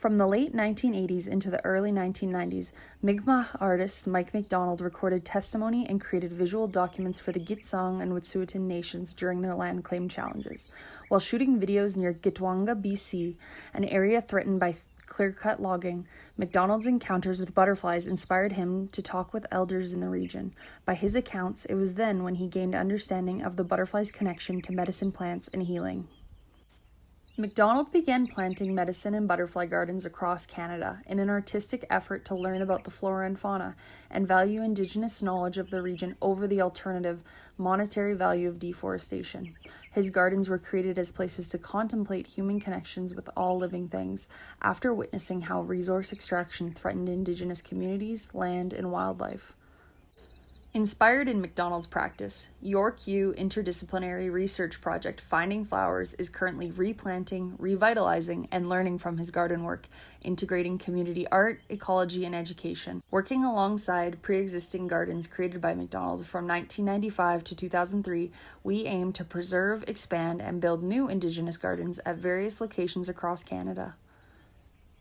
From the late 1980s into the early 1990s, Mi'kmaq artist Mike McDonald recorded testimony and created visual documents for the Gitsong and Wet'suwet'en nations during their land claim challenges. While shooting videos near Gitwanga, BC, an area threatened by clear-cut logging, McDonald's encounters with butterflies inspired him to talk with elders in the region. By his accounts, it was then when he gained understanding of the butterfly's connection to medicine plants and healing. McDonald began planting medicine and butterfly gardens across Canada in an artistic effort to learn about the flora and fauna and value Indigenous knowledge of the region over the alternative monetary value of deforestation. His gardens were created as places to contemplate human connections with all living things after witnessing how resource extraction threatened Indigenous communities, land, and wildlife. Inspired in McDonald's practice, York U interdisciplinary research project Finding Flowers is currently replanting, revitalizing, and learning from his garden work, integrating community art, ecology, and education. Working alongside pre-existing gardens created by McDonald from 1995 to 2003, we aim to preserve, expand, and build new Indigenous gardens at various locations across Canada.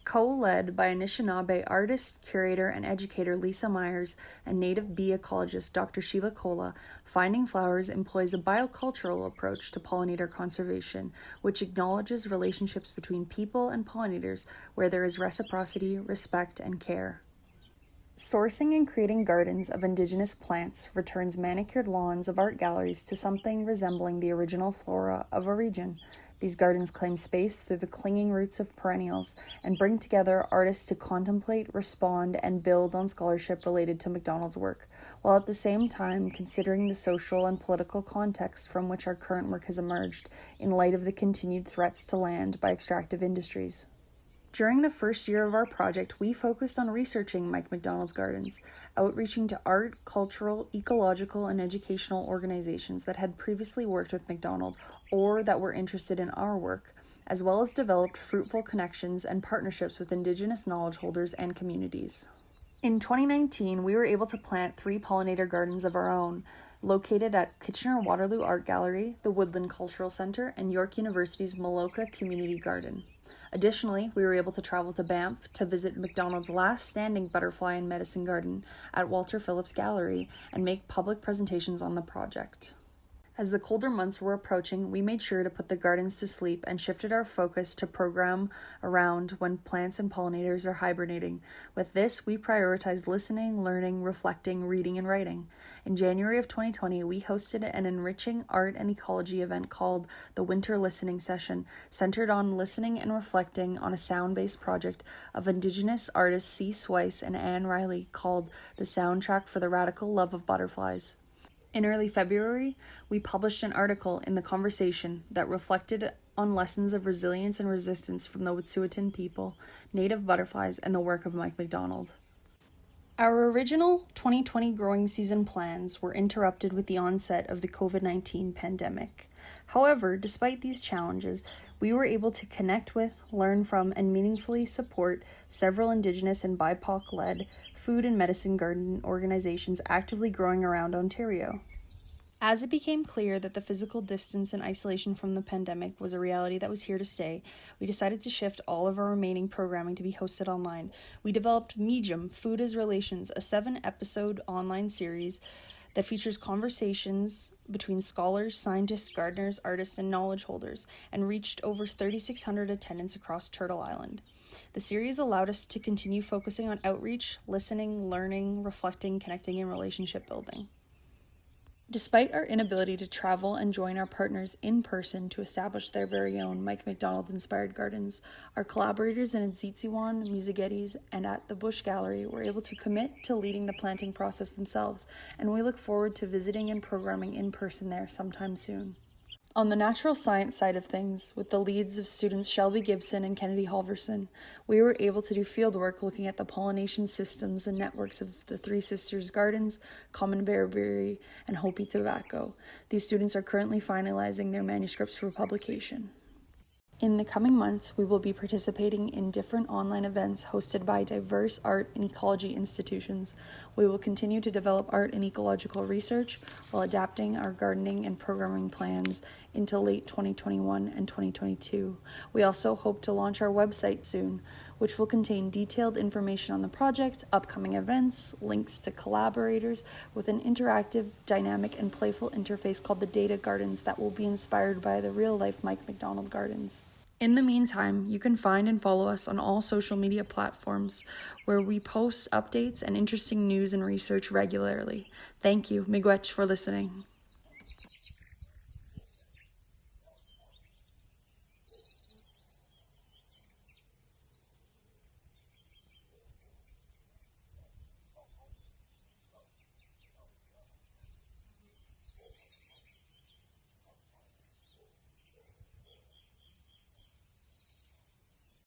Co-led by Anishinaabe artist, curator, and educator Lisa Myers and native bee ecologist Dr. Sheila Colla, Finding Flowers employs a biocultural approach to pollinator conservation, which acknowledges relationships between people and pollinators where there is reciprocity, respect, and care. Sourcing and creating gardens of Indigenous plants returns manicured lawns of art galleries to something resembling the original flora of a region. These gardens claim space through the clinging roots of perennials and bring together artists to contemplate, respond, and build on scholarship related to McDonald's work, while at the same time considering the social and political context from which our current work has emerged in light of the continued threats to land by extractive industries. During the first year of our project, we focused on researching Mike McDonald's gardens, outreaching to art, cultural, ecological, and educational organizations that had previously worked with McDonald or that were interested in our work, as well as developed fruitful connections and partnerships with Indigenous knowledge holders and communities. In 2019, we were able to plant 3 pollinator gardens of our own, located at Kitchener-Waterloo Art Gallery, the Woodland Cultural Center, and York University's Maloka Community Garden. Additionally, we were able to travel to Banff to visit McDonald's last standing butterfly and medicine garden at Walter Phillips Gallery and make public presentations on the project. As the colder months were approaching, we made sure to put the gardens to sleep and shifted our focus to program around when plants and pollinators are hibernating. With this, we prioritized listening, learning, reflecting, reading, and writing. In January of 2020, we hosted an enriching art and ecology event called the Winter Listening Session, centered on listening and reflecting on a sound-based project of Indigenous artists C. Swice and Anne Riley called The Soundtrack for the Radical Love of Butterflies. In early February, we published an article in The Conversation that reflected on lessons of resilience and resistance from the Wet'suwet'en people, native butterflies, and the work of Mike McDonald. Our original 2020 growing season plans were interrupted with the onset of the COVID-19 pandemic. However, despite these challenges, we were able to connect with, learn from, and meaningfully support several Indigenous and BIPOC-led food and medicine garden organizations actively growing around Ontario. As it became clear that the physical distance and isolation from the pandemic was a reality that was here to stay, we decided to shift all of our remaining programming to be hosted online. We developed Medium, Food as Relations, a 7-episode online series that features conversations between scholars, scientists, gardeners, artists, and knowledge holders, and reached over 3,600 attendants across Turtle Island. The series allowed us to continue focusing on outreach, listening, learning, reflecting, connecting, and relationship building. Despite our inability to travel and join our partners in person to establish their very own Mike McDonald-inspired gardens, our collaborators in Nsitziwan, Musagetes, and at the Bush Gallery were able to commit to leading the planting process themselves, and we look forward to visiting and programming in person there sometime soon. On the natural science side of things, with the leads of students Shelby Gibson and Kennedy Halvorson, we were able to do fieldwork looking at the pollination systems and networks of the Three Sisters Gardens, Common Bearberry, and Hopi Tobacco. These students are currently finalizing their manuscripts for publication. In the coming months, we will be participating in different online events hosted by diverse art and ecology institutions. We will continue to develop art and ecological research while adapting our gardening and programming plans into late 2021 and 2022. We also hope to launch our website soon, which will contain detailed information on the project, upcoming events, links to collaborators, with an interactive, dynamic, and playful interface called the Data Gardens that will be inspired by the real-life Mike McDonald Gardens. In the meantime, you can find and follow us on all social media platforms where we post updates and interesting news and research regularly. Thank you, Miigwech, for listening.